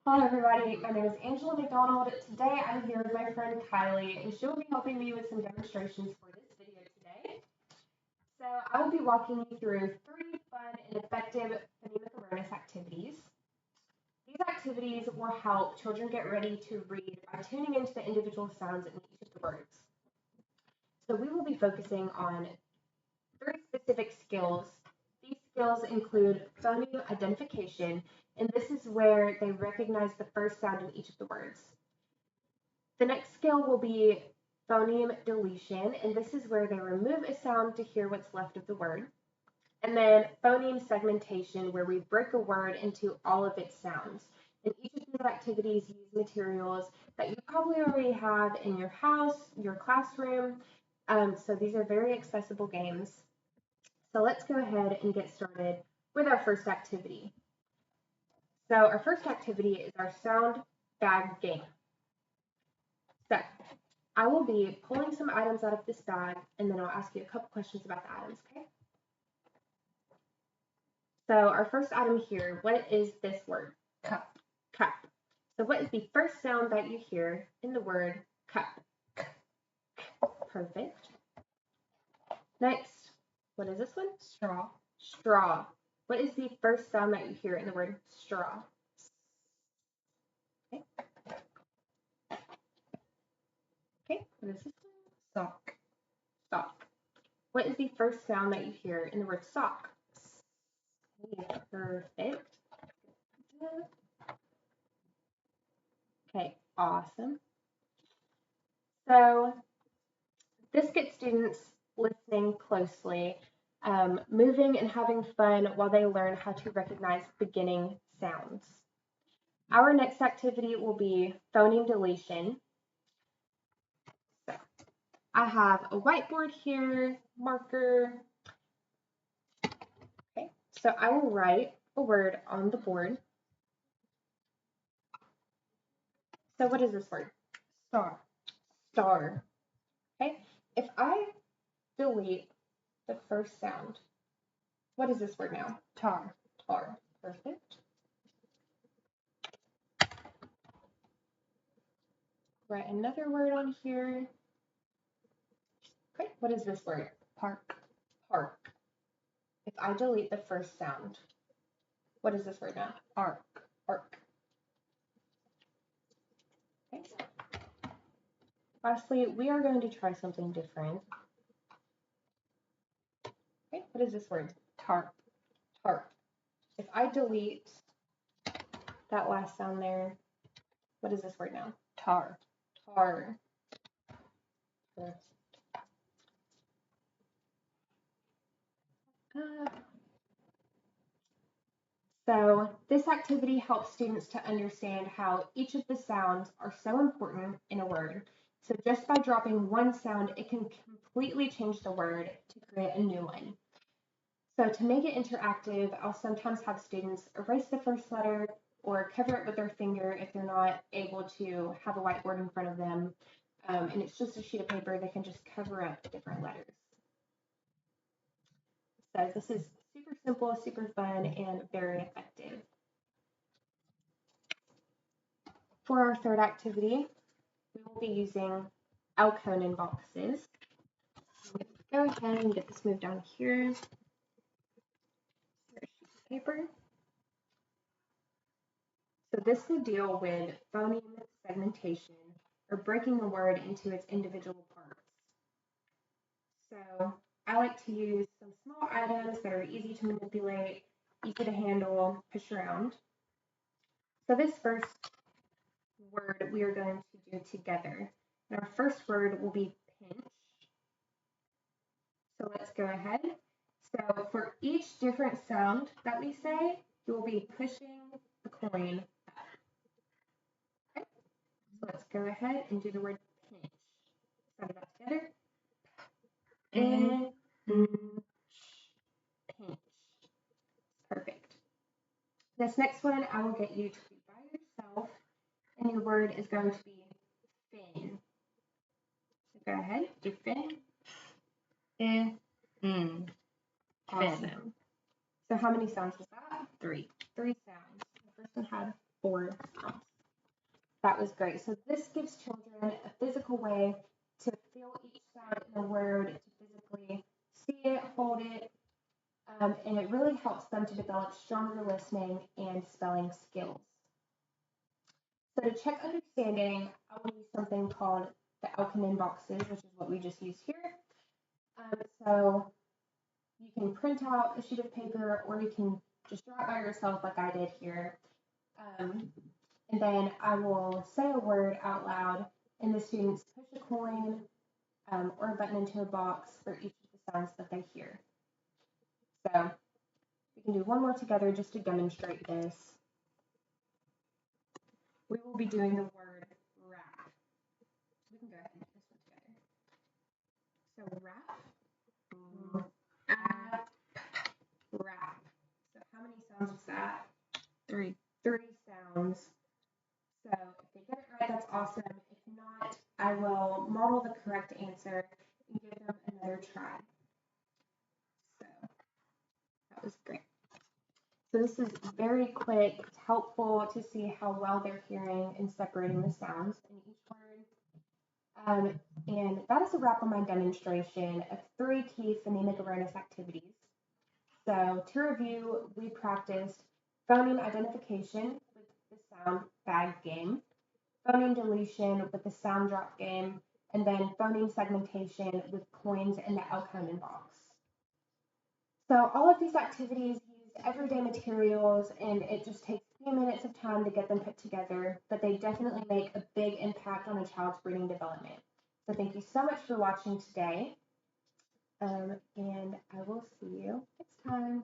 Hello everybody, my name is Angela McDonald. Today I'm here with my friend Kylie and she will be helping me with some demonstrations for this video today. So I will be walking you through 3 fun and effective phonemic awareness activities. These activities will help children get ready to read by tuning into the individual sounds in each of the words. So we will be focusing on 3 specific skills. These skills include phoneme identification, and this is where they recognize the first sound in each of the words. The next skill will be phoneme deletion, and this is where they remove a sound to hear what's left of the word. And then phoneme segmentation, where we break a word into all of its sounds. And each of these activities use materials that you probably already have in your house, your classroom. So these are very accessible games. So let's go ahead and get started with our first activity. So our first activity is our sound bag game. So I will be pulling some items out of this bag and then I'll ask you a couple questions about the items, okay? So our first item here, what is this word? Cup. Cup. So what is the first sound that you hear in the word cup? Perfect. Next, what is this one? Straw. Straw. What is the first sound that you hear in the word straw? Okay. Okay, what is this one? Sock. Sock. What is the first sound that you hear in the word sock? Okay, perfect. Okay, awesome. So this gets students listening closely, moving and having fun while they learn how to recognize beginning sounds. Our next activity will be phoneme deletion. So I have a whiteboard here, marker. Okay, so I will write a word on the board. So what is this word? Star. Star. Okay, if I delete the first sound, what is this word now? Tar. Tar. Perfect. Write another word on here. Okay, what is this word? Park. Park. If I delete the first sound, what is this word now? Arc. Arc. Okay. Lastly, we are going to try something different. Okay, what is this word? Tarp. Tarp. If I delete that last sound there, what is this word now? Tar. Tar. So this activity helps students to understand how each of the sounds are so important in a word. So just by dropping one sound, it can completely change the word to create a new one. So to make it interactive, I'll sometimes have students erase the first letter or cover it with their finger if they're not able to have a whiteboard in front of them. And it's just a sheet of paper, they can just cover up different letters. So this is super simple, super fun, and very effective. For our third activity, we will be using Alconin boxes. Go ahead and get this moved down here. Here's a sheet of paper. So this will deal with phoneme segmentation, or breaking a word into its individual parts. So I like to use some small items that are easy to manipulate, easy to handle, push around. So this first word we are going to do together. And our first word will be pinch. So let's go ahead. So for each different sound that we say, you will be pushing the coin up. Okay? So let's go ahead and do the word pinch. Sound that together. Pinch. Pinch. Perfect. This next one, I will get you to be by yourself, and your word is going to be fin. So go ahead, do fin. Fin. Awesome. So how many sounds was that? 3. 3 sounds. The first one had 4 sounds. That was great. So this gives children a physical way to feel each sound in a word, to physically see it, hold it, and it really helps them to develop stronger listening and spelling skills. So to check understanding, I will use something called the Elkin boxes, which is what we just used here. So you can print out a sheet of paper, or you can just draw it by yourself like I did here. And then I will say a word out loud, and the students push a coin or a button into a box for each of the sounds that they hear. So we can do one more together just to demonstrate this. We will be doing the word wrap. We can go ahead and do this one together. So wrap, app, wrap. So how many sounds was that? 3. 3 sounds. So if they get it right, that's awesome. If not, I will model the correct answer and give them another try. So that was great. So this is very quick. It's helpful to see how well they're hearing and separating the sounds in each word. And that is a wrap on my demonstration of 3 key phonemic awareness activities. So to review, we practiced phoneme identification with the sound bag game, phoneme deletion with the sound drop game, and then phoneme segmentation with coins in the Elkin box. So all of these activities use everyday materials, and it just takes a few minutes of time to get them put together, but they definitely make a big impact on a child's reading development. So thank you so much for watching today, and I will see you next time.